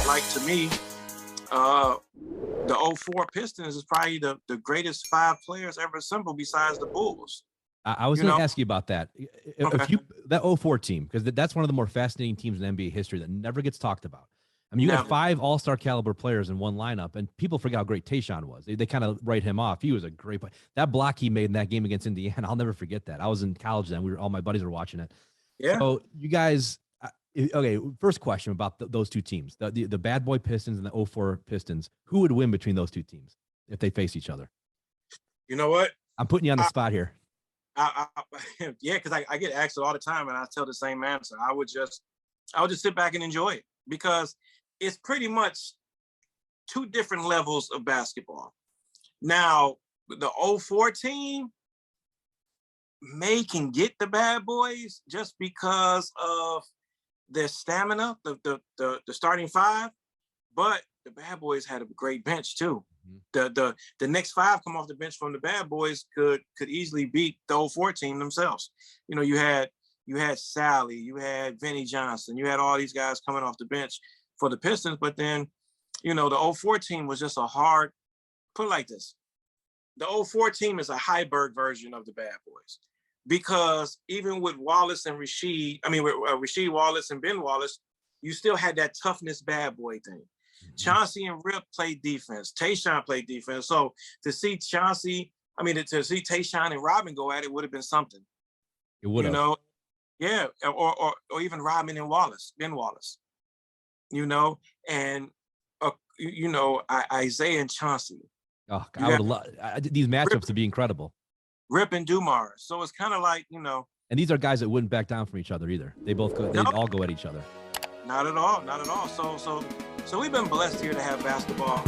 like to me, the '04 Pistons is probably the greatest 5 players ever assembled besides the Bulls. I was going to ask you about that. Okay. If you that '04 team, because that's one of the more fascinating teams in NBA history that never gets talked about. I mean, you had 5 all-star caliber players in one lineup, and people forget how great Tayshaun was. They kind of write him off. He was a great player. That block he made in that game against Indiana, I'll never forget that. I was in college then. All my buddies were watching it. Yeah. So you guys, okay, first question about those two teams, the bad boy Pistons and the '04 Pistons. Who would win between those two teams if they face each other? You know what? I'm putting you on the spot here. Yeah, because I get asked it all the time, and I tell the same answer. I would just sit back and enjoy it, because it's pretty much 2 different levels of basketball. Now, the '04 team can get the bad boys just because of their stamina, the starting 5, but the bad boys had a great bench too. The next 5 come off the bench from the bad boys could easily beat the '04 team themselves. You know, you had Sally, you had Vinnie Johnson, you had all these guys coming off the bench for the Pistons, but then, you know, the '04 team was just put it like this. The '04 team is a Heiberg version of the bad boys, because even with Wallace and Rasheed Wallace and Ben Wallace, you still had that toughness bad boy thing. Chauncey and Rip played defense. Tayshaun played defense. So to see Tayshaun and Robin go at it would have been something. It would have. You know, yeah, or even Robin and Ben Wallace. You know, and Isaiah and Chauncey. Oh, I would love these matchups to be incredible. Rip and Dumars. So it's kind of like, you know. And these are guys that wouldn't back down from each other either. They all go at each other. Not at all. So we've been blessed here to have basketball.